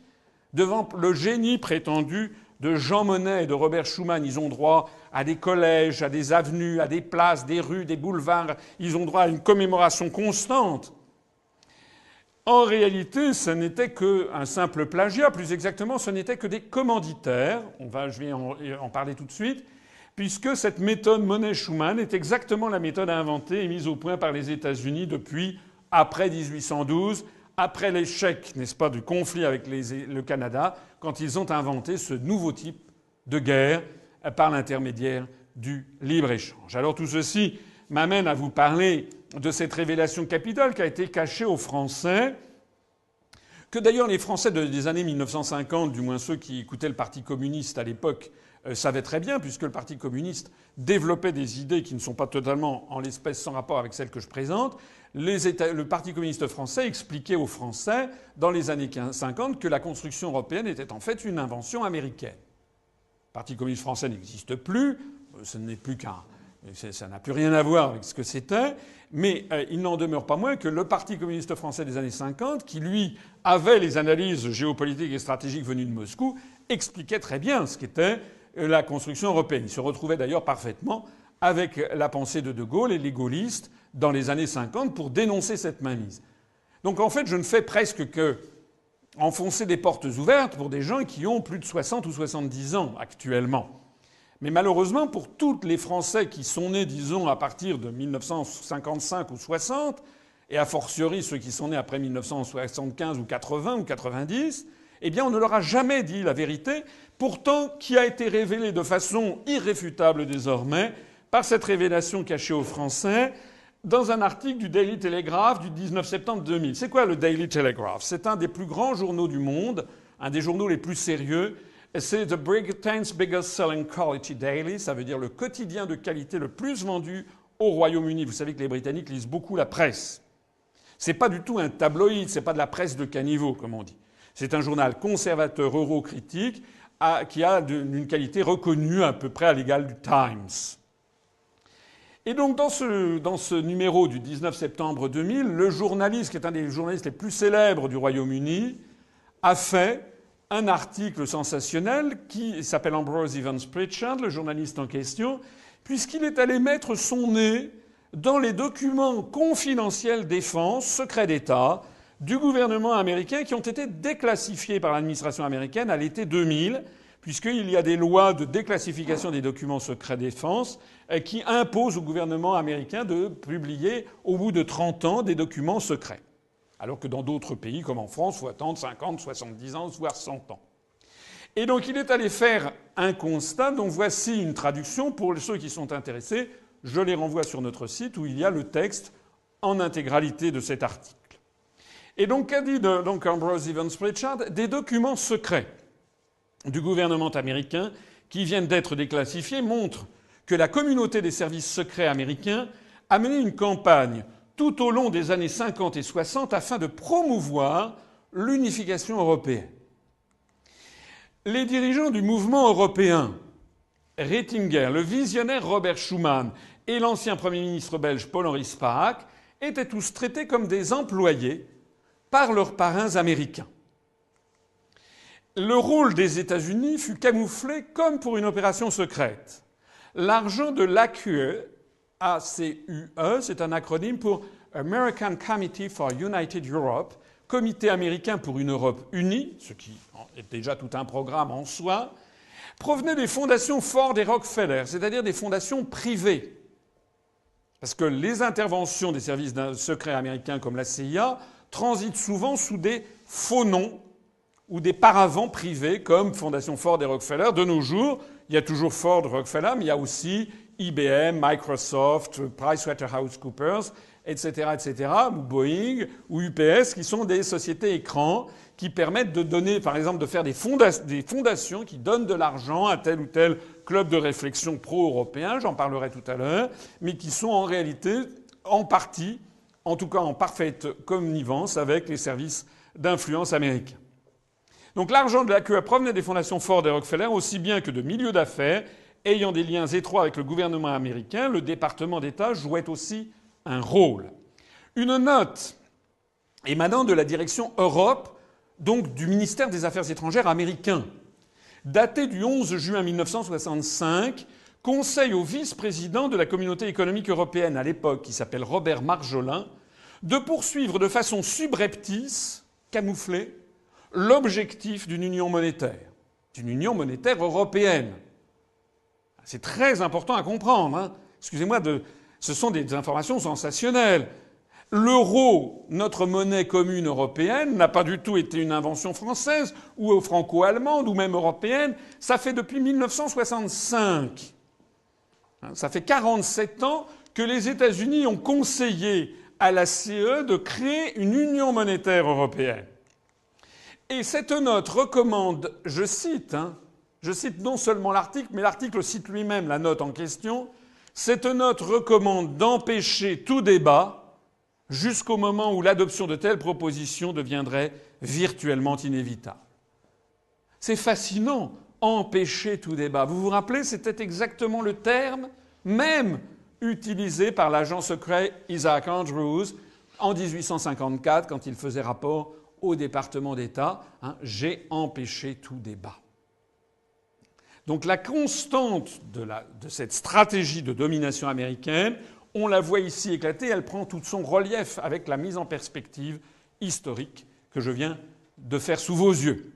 devant le génie prétendu de Jean Monnet et de Robert Schuman. Ils ont droit à des collèges, à des avenues, à des places, des rues, des boulevards. Ils ont droit à une commémoration constante. En réalité, ce n'était qu'un simple plagiat. Plus exactement, ce n'était que des commanditaires. Je vais en parler tout de suite. Puisque cette méthode Monnet-Schuman est exactement la méthode inventée et mise au point par les États-Unis depuis après 1812, après l'échec, n'est-ce pas, du conflit avec le Canada, quand ils ont inventé ce nouveau type de guerre par l'intermédiaire du libre-échange. Alors tout ceci m'amène à vous parler de cette révélation capitale qui a été cachée aux Français, que d'ailleurs les Français des années 1950, du moins ceux qui écoutaient le Parti communiste à l'époque, savait très bien, puisque le Parti communiste développait des idées qui ne sont pas totalement, en l'espèce, sans rapport avec celles que je présente. Le Parti communiste français expliquait aux Français, dans les années 50, que la construction européenne était en fait une invention américaine. Le Parti communiste français n'existe plus, ce n'est plus ça n'a plus rien à voir avec ce que c'était, mais il n'en demeure pas moins que le Parti communiste français des années 50, qui lui avait les analyses géopolitiques et stratégiques venues de Moscou, expliquait très bien ce qu'était la construction européenne. Il se retrouvait d'ailleurs parfaitement avec la pensée de De Gaulle et les gaullistes dans les années 50 pour dénoncer cette mainmise. Donc en fait, je ne fais presque que enfoncer des portes ouvertes pour des gens qui ont plus de 60 ou 70 ans actuellement. Mais malheureusement, pour tous les Français qui sont nés, disons, à partir de 1955 ou 60, et a fortiori ceux qui sont nés après 1975 ou 80 ou 90, eh bien on ne leur a jamais dit la vérité, pourtant qui a été révélée de façon irréfutable désormais par cette révélation cachée aux Français dans un article du Daily Telegraph du 19 septembre 2000. C'est quoi le Daily Telegraph? C'est un des plus grands journaux du monde, un des journaux les plus sérieux. C'est The Britain's Biggest Selling Quality Daily, ça veut dire le quotidien de qualité le plus vendu au Royaume-Uni. Vous savez que les Britanniques lisent beaucoup la presse. C'est pas du tout un tabloïd, c'est pas de la presse de caniveau, comme on dit. C'est un journal conservateur eurocritique qui a une qualité reconnue à peu près à l'égale du Times. Et donc dans ce numéro du 19 septembre 2000, le journaliste, qui est un des journalistes les plus célèbres du Royaume-Uni, a fait un article sensationnel qui s'appelle Ambrose Evans Pritchard, le journaliste en question, puisqu'il est allé mettre son nez dans les documents confidentiels défense, secrets d'État, du gouvernement américain qui ont été déclassifiés par l'administration américaine à l'été 2000, puisqu'il y a des lois de déclassification des documents secrets défense qui imposent au gouvernement américain de publier au bout de 30 ans des documents secrets. Alors que dans d'autres pays, comme en France, il faut attendre 50, 70 ans, voire 100 ans. Et donc il est allé faire un constat dont voici une traduction pour ceux qui sont intéressés. Je les renvoie sur notre site où il y a le texte en intégralité de cet article. Et donc qu'a dit Ambrose Evans Pritchard? Des documents secrets du gouvernement américain qui viennent d'être déclassifiés montrent que la communauté des services secrets américains a mené une campagne tout au long des années 50 et 60 afin de promouvoir l'unification européenne. Les dirigeants du mouvement européen, Reitinger, le visionnaire Robert Schuman et l'ancien Premier ministre belge Paul-Henri Spaak, étaient tous traités comme des employés par leurs parrains américains. Le rôle des États-Unis fut camouflé comme pour une opération secrète. L'argent de l'ACUE, ACUE, c'est un acronyme pour American Committee for United Europe, Comité américain pour une Europe unie, ce qui est déjà tout un programme en soi, provenait des fondations Ford et Rockefeller, c'est-à-dire des fondations privées. Parce que les interventions des services secrets américains comme la CIA transitent souvent sous des faux noms ou des paravents privés comme Fondation Ford et Rockefeller. De nos jours, il y a toujours Ford, Rockefeller, mais il y a aussi IBM, Microsoft, PricewaterhouseCoopers, etc., ou Boeing, ou UPS, qui sont des sociétés écrans qui permettent de donner, par exemple, de faire des fondations qui donnent de l'argent à tel ou tel club de réflexion pro-européen, j'en parlerai tout à l'heure, mais qui sont en réalité, en partie, en tout cas en parfaite connivence avec les services d'influence américains. Donc l'argent de la QE provenait des fondations Ford et Rockefeller, aussi bien que de milieux d'affaires ayant des liens étroits avec le gouvernement américain. Le département d'État jouait aussi un rôle. Une note émanant de la direction Europe, donc du ministère des Affaires étrangères américain, datée du 11 juin 1965, conseille au vice-président de la Communauté économique européenne à l'époque, qui s'appelle Robert Marjolin, de poursuivre de façon subreptice, camouflée, l'objectif d'une union monétaire européenne. C'est très important à comprendre. Hein. Excusez-moi, ce sont des informations sensationnelles. L'euro, notre monnaie commune européenne, n'a pas du tout été une invention française ou franco-allemande ou même européenne. Ça fait depuis 1965. Ça fait 47 ans que les États-Unis ont conseillé à la CE de créer une union monétaire européenne. Et cette note recommande, je cite non seulement l'article, mais l'article cite lui-même la note en question, cette note recommande d'empêcher tout débat jusqu'au moment où l'adoption de telles propositions deviendrait virtuellement inévitable. C'est fascinant, empêcher tout débat. Vous vous rappelez, c'était exactement le terme même utilisé par l'agent secret Isaac Andrews en 1854 quand il faisait rapport au département d'État. J'ai empêché tout débat. Donc la constante de cette stratégie de domination américaine, on la voit ici éclater, elle prend tout son relief avec la mise en perspective historique que je viens de faire sous vos yeux.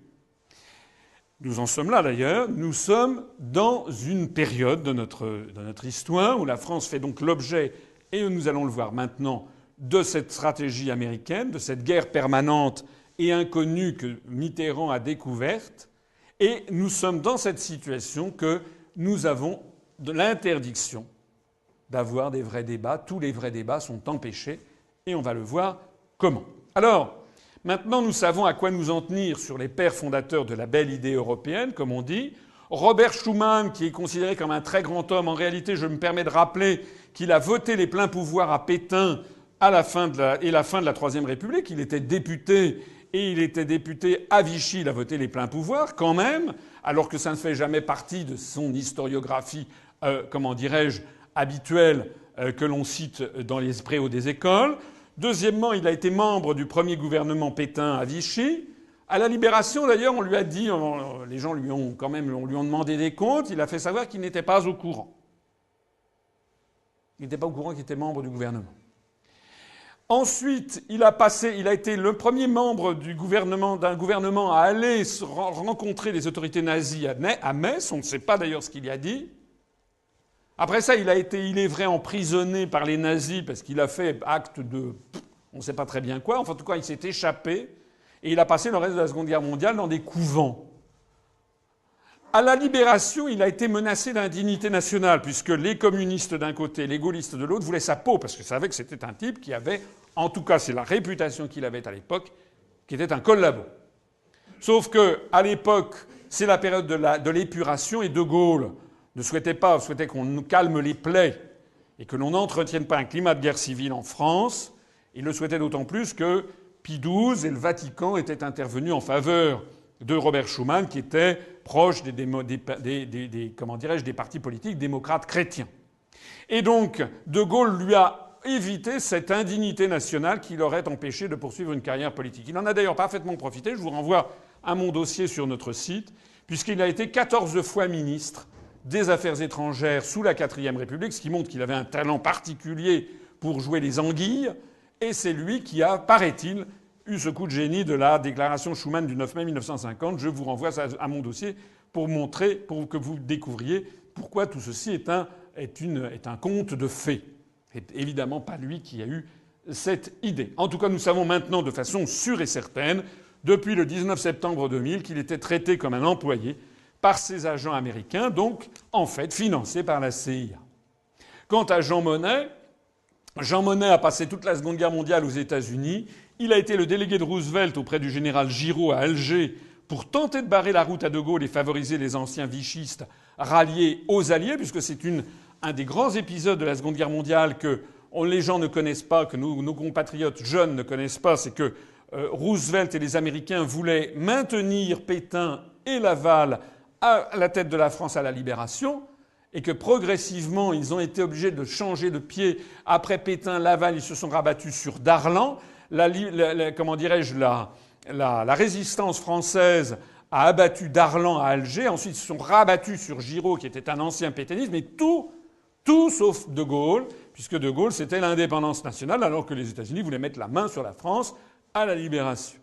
Nous en sommes là d'ailleurs, nous sommes dans une période de notre histoire où la France fait donc l'objet, et nous allons le voir maintenant, de cette stratégie américaine, de cette guerre permanente et inconnue que Mitterrand a découverte, et nous sommes dans cette situation que nous avons de l'interdiction d'avoir des vrais débats. Tous les vrais débats sont empêchés, et on va le voir comment. Alors, maintenant nous savons à quoi nous en tenir sur les pères fondateurs de la belle idée européenne, comme on dit. Robert Schuman, qui est considéré comme un très grand homme, en réalité, je me permets de rappeler qu'il a voté les pleins pouvoirs à Pétain à la fin de la Troisième République. Il était député, et il était député à Vichy. Il a voté les pleins pouvoirs, quand même, alors que ça ne fait jamais partie de son historiographie, habituelle, que l'on cite dans les préaux des écoles. Deuxièmement, il a été membre du premier gouvernement Pétain à Vichy. À la Libération, d'ailleurs, on lui a dit, les gens lui ont demandé des comptes. Il a fait savoir qu'il n'était pas au courant. Il n'était pas au courant qu'il était membre du gouvernement. Ensuite, il a été le premier membre d'un gouvernement à aller rencontrer les autorités nazies à Metz. On ne sait pas d'ailleurs ce qu'il y a dit. Après ça, il a été, il est vrai, emprisonné par les nazis parce qu'il a fait acte de... on ne sait pas très bien quoi. Enfin, en tout cas, il s'est échappé et il a passé le reste de la Seconde Guerre mondiale dans des couvents. À la Libération, il a été menacé d'indignité nationale puisque les communistes d'un côté, les gaullistes de l'autre voulaient sa peau parce qu'ils savaient que c'était un type qui avait, en tout cas c'est la réputation qu'il avait à l'époque, qui était un collabo. Sauf que à l'époque, c'est la période de l'épuration et De Gaulle souhaitait qu'on nous calme les plaies et que l'on n'entretienne pas un climat de guerre civile en France. Il le souhaitait d'autant plus que Pie XII et le Vatican étaient intervenus en faveur de Robert Schuman, qui était proche des partis politiques démocrates chrétiens. Et donc, De Gaulle lui a évité cette indignité nationale qui l'aurait empêché de poursuivre une carrière politique. Il en a d'ailleurs parfaitement profité. Je vous renvoie à mon dossier sur notre site, puisqu'il a été 14 fois ministre des Affaires étrangères sous la IVe République, ce qui montre qu'il avait un talent particulier pour jouer les anguilles. Et c'est lui qui a, paraît-il, eu ce coup de génie de la déclaration Schuman du 9 mai 1950. Je vous renvoie à mon dossier pour que vous découvriez pourquoi tout ceci est un conte de fées. C'est évidemment pas lui qui a eu cette idée. En tout cas, nous savons maintenant de façon sûre et certaine, depuis le 19 septembre 2000, qu'il était traité comme un employé par ses agents américains, donc en fait financé par la CIA. Quant à Jean Monnet a passé toute la Seconde Guerre mondiale aux États-Unis. Il a été le délégué de Roosevelt auprès du général Giraud à Alger pour tenter de barrer la route à De Gaulle et favoriser les anciens vichistes ralliés aux Alliés, puisque c'est un des grands épisodes de la Seconde Guerre mondiale que les gens ne connaissent pas, que nos compatriotes jeunes ne connaissent pas, c'est que Roosevelt et les Américains voulaient maintenir Pétain et Laval à la tête de la France à la Libération, et que progressivement ils ont été obligés de changer de pied. Après Pétain, Laval, ils se sont rabattus sur Darlan. La résistance française a abattu Darlan à Alger. Ensuite, ils se sont rabattus sur Giraud, qui était un ancien pétainiste, mais tout sauf De Gaulle, puisque De Gaulle, c'était l'indépendance nationale, alors que les États-Unis voulaient mettre la main sur la France à la Libération.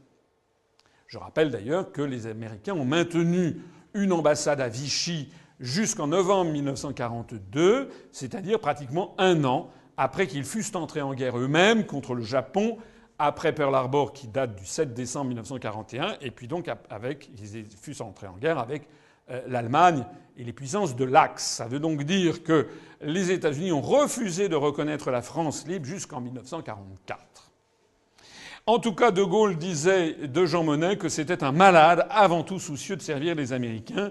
Je rappelle d'ailleurs que les Américains ont maintenu une ambassade à Vichy jusqu'en novembre 1942, c'est-à-dire pratiquement un an après qu'ils fussent entrés en guerre eux-mêmes contre le Japon, après Pearl Harbor qui date du 7 décembre 1941, et puis donc ils fussent entrés en guerre avec l'Allemagne et les puissances de l'Axe. Ça veut donc dire que les États-Unis ont refusé de reconnaître la France libre jusqu'en 1944. En tout cas, De Gaulle disait de Jean Monnet que c'était un malade avant tout soucieux de servir les Américains.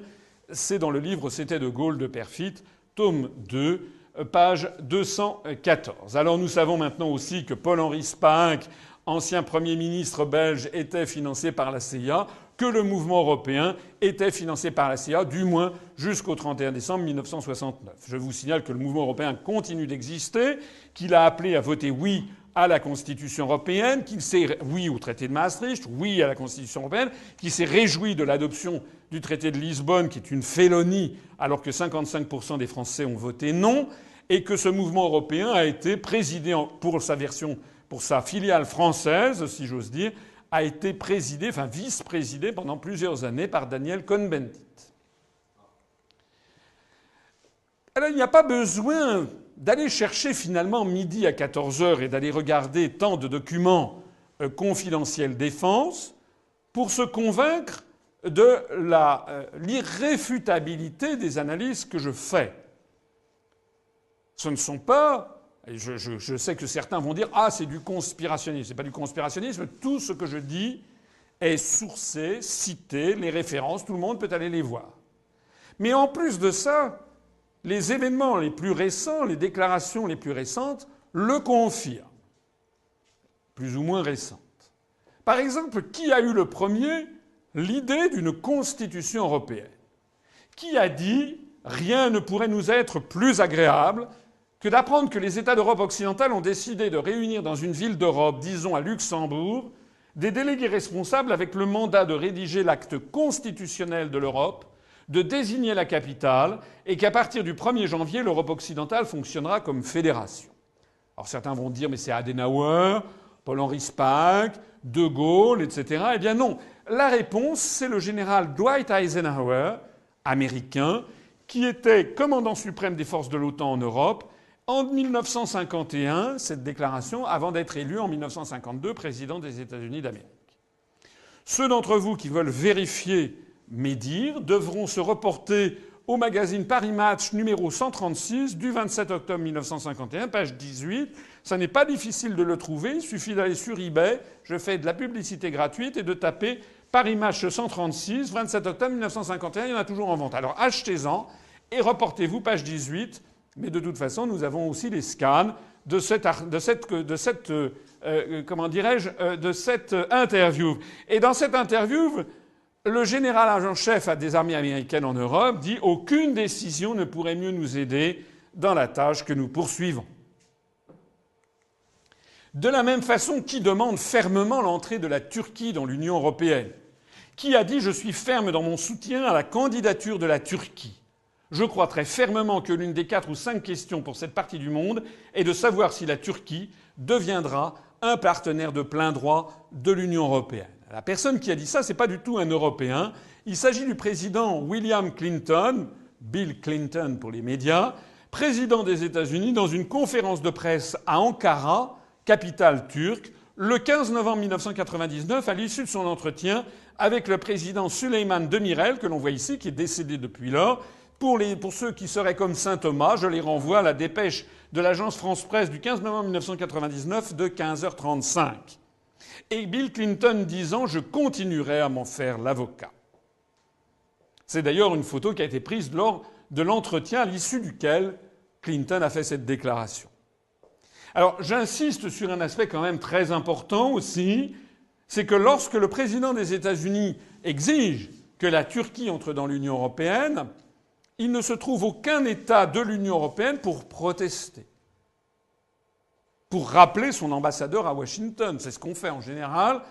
C'est dans le livre C'était De Gaulle de Perfit, tome 2, page 214. Alors nous savons maintenant aussi que Paul-Henri Spaak, ancien Premier ministre belge, était financé par la CIA, que le mouvement européen était financé par la CIA, du moins jusqu'au 31 décembre 1969. Je vous signale que le mouvement européen continue d'exister, qu'il a appelé à voter oui à la Constitution européenne, qu'il s'est oui au traité de Maastricht, oui à la Constitution européenne, qu'il s'est réjoui de l'adoption du traité de Lisbonne, qui est une félonie, alors que 55% des Français ont voté non, et que ce mouvement européen a été présidé pour sa filiale française, si j'ose dire, a été vice-présidé pendant plusieurs années par Daniel Cohn-Bendit. Alors il n'y a pas besoin d'aller chercher finalement midi à 14h et d'aller regarder tant de documents confidentiels défense pour se convaincre de l'irréfutabilité des analyses que je fais. Ce ne sont pas... Je sais que certains vont dire « Ah, c'est du conspirationnisme ». C'est pas du conspirationnisme. Tout ce que je dis est sourcé, cité, les références, tout le monde peut aller les voir. Mais en plus de ça, les événements les plus récents, les déclarations les plus récentes le confirment. Plus ou moins récentes. Par exemple, qui a eu le premier l'idée d'une constitution européenne? Qui a dit « Rien ne pourrait nous être plus agréable » que d'apprendre que les États d'Europe occidentale ont décidé de réunir dans une ville d'Europe, disons à Luxembourg, des délégués responsables avec le mandat de rédiger l'acte constitutionnel de l'Europe, de désigner la capitale, et qu'à partir du 1er janvier, l'Europe occidentale fonctionnera comme fédération. Alors certains vont dire « mais c'est Adenauer, Paul-Henri Spaak, De Gaulle, etc. » Eh bien non. La réponse, c'est le général Dwight Eisenhower, américain, qui était commandant suprême des forces de l'OTAN en Europe, en 1951, cette déclaration, avant d'être élu en 1952 président des États-Unis d'Amérique. Ceux d'entre vous qui veulent vérifier mes dires devront se reporter au magazine Paris Match numéro 136 du 27 octobre 1951, page 18. Ça n'est pas difficile de le trouver, il suffit d'aller sur eBay, je fais de la publicité gratuite, et de taper Paris Match 136, 27 octobre 1951, il y en a toujours en vente. Alors achetez-en. Et reportez-vous, page 18, mais de toute façon, nous avons aussi les scans de cette interview. Et dans cette interview, le général en chef des armées américaines en Europe dit « Aucune décision ne pourrait mieux nous aider dans la tâche que nous poursuivons ». De la même façon, qui demande fermement l'entrée de la Turquie dans l'Union européenne? Qui a dit « Je suis ferme dans mon soutien à la candidature de la Turquie ». Je crois très fermement que l'une des 4 ou 5 questions pour cette partie du monde est de savoir si la Turquie deviendra un partenaire de plein droit de l'Union européenne. La personne qui a dit ça, c'est pas du tout un Européen. Il s'agit du président William Clinton, Bill Clinton pour les médias, président des États-Unis, dans une conférence de presse à Ankara, capitale turque, le 15 novembre 1999, à l'issue de son entretien avec le président Süleyman Demirel, que l'on voit ici, qui est décédé depuis lors. Pour ceux qui seraient comme saint Thomas, je les renvoie à la dépêche de l'agence France-Presse du 15 novembre 1999 de 15h35. Et Bill Clinton disant « Je continuerai à m'en faire l'avocat ». C'est d'ailleurs une photo qui a été prise lors de l'entretien à l'issue duquel Clinton a fait cette déclaration. Alors j'insiste sur un aspect quand même très important aussi, c'est que lorsque le président des États-Unis exige que la Turquie entre dans l'Union européenne, il ne se trouve aucun État de l'Union européenne pour protester, pour rappeler son ambassadeur à Washington. C'est ce qu'on fait en général.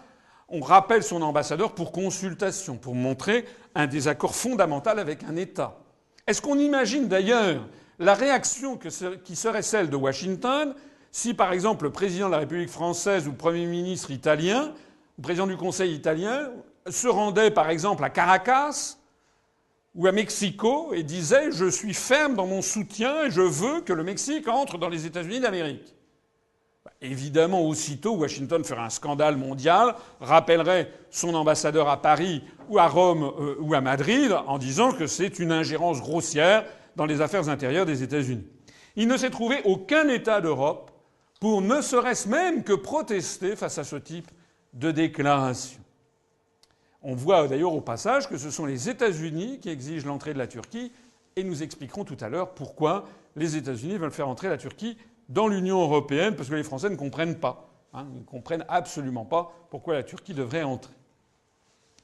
On rappelle son ambassadeur pour consultation, pour montrer un désaccord fondamental avec un État. Est-ce qu'on imagine d'ailleurs la réaction qui serait celle de Washington si, par exemple, le président de la République française ou le Premier ministre italien, ou le président du Conseil italien, se rendait, par exemple, à Caracas ou à Mexico et disait « Je suis ferme dans mon soutien et je veux que le Mexique entre dans les États-Unis d'Amérique ». Évidemment, aussitôt, Washington ferait un scandale mondial, rappellerait son ambassadeur à Paris ou à Rome ou à Madrid en disant que c'est une ingérence grossière dans les affaires intérieures des États-Unis. Il ne s'est trouvé aucun État d'Europe pour ne serait-ce même que protester face à ce type de déclaration. On voit d'ailleurs au passage que ce sont les États-Unis qui exigent l'entrée de la Turquie, et nous expliquerons tout à l'heure pourquoi les États-Unis veulent faire entrer la Turquie dans l'Union européenne, parce que les Français ne comprennent pas. Ils ne comprennent absolument pas pourquoi la Turquie devrait entrer.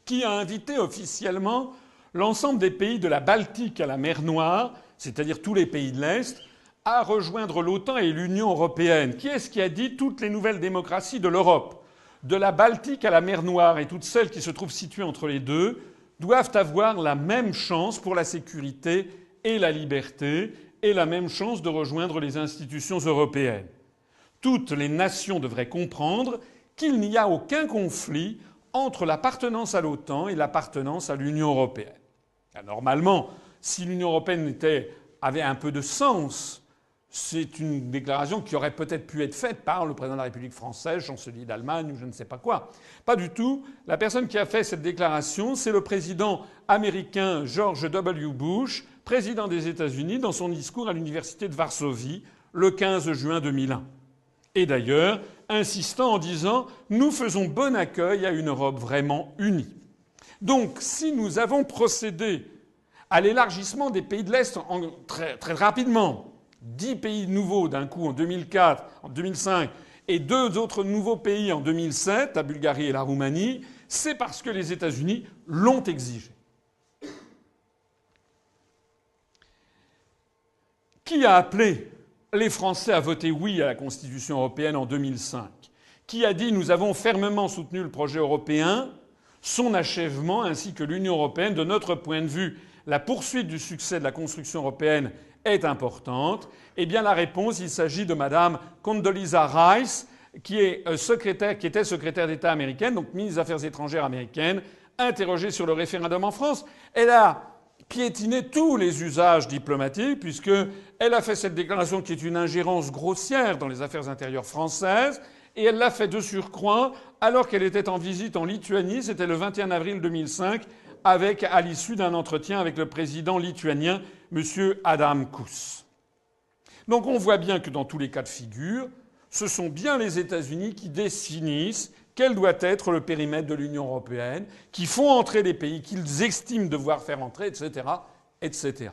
Qui a invité officiellement l'ensemble des pays de la Baltique à la mer Noire, c'est-à-dire tous les pays de l'Est, à rejoindre l'OTAN et l'Union européenne? Qui est-ce qui a dit toutes les nouvelles démocraties de l'Europe, de la Baltique à la mer Noire et toutes celles qui se trouvent situées entre les deux, doivent avoir la même chance pour la sécurité et la liberté et la même chance de rejoindre les institutions européennes? Toutes les nations devraient comprendre qu'il n'y a aucun conflit entre l'appartenance à l'OTAN et l'appartenance à l'Union européenne. Normalement, si l'Union européenne avait un peu de sens, c'est une déclaration qui aurait peut-être pu être faite par le président de la République française, chancelier d'Allemagne ou je ne sais pas quoi. Pas du tout. La personne qui a fait cette déclaration, c'est le président américain George W. Bush, président des États-Unis, dans son discours à l'université de Varsovie le 15 juin 2001. Et d'ailleurs, insistant en disant « Nous faisons bon accueil à une Europe vraiment unie ». Donc, si nous avons procédé à l'élargissement des pays de l'Est très, très rapidement, 10 pays nouveaux d'un coup en 2004, en 2005, et 2 autres nouveaux pays en 2007, la Bulgarie et la Roumanie, c'est parce que les États-Unis l'ont exigé. Qui a appelé les Français à voter oui à la Constitution européenne en 2005 ? Qui a dit « Nous avons fermement soutenu le projet européen, son achèvement ainsi que l'Union européenne. De notre point de vue, la poursuite du succès de la construction européenne est importante ». Eh bien, la réponse, il s'agit de Madame Condoleezza Rice, qui était secrétaire d'État américaine, donc ministre des Affaires étrangères américaine, interrogée sur le référendum en France. Elle a piétiné tous les usages diplomatiques, puisqu'elle a fait cette déclaration qui est une ingérence grossière dans les affaires intérieures françaises, et elle l'a fait de surcroît alors qu'elle était en visite en Lituanie, c'était le 21 avril 2005, à l'issue d'un entretien avec le président lituanien, M. Adam Kūs. Donc on voit bien que dans tous les cas de figure, ce sont bien les États-Unis qui définissent quel doit être le périmètre de l'Union européenne, qui font entrer les pays qu'ils estiment devoir faire entrer, etc., etc.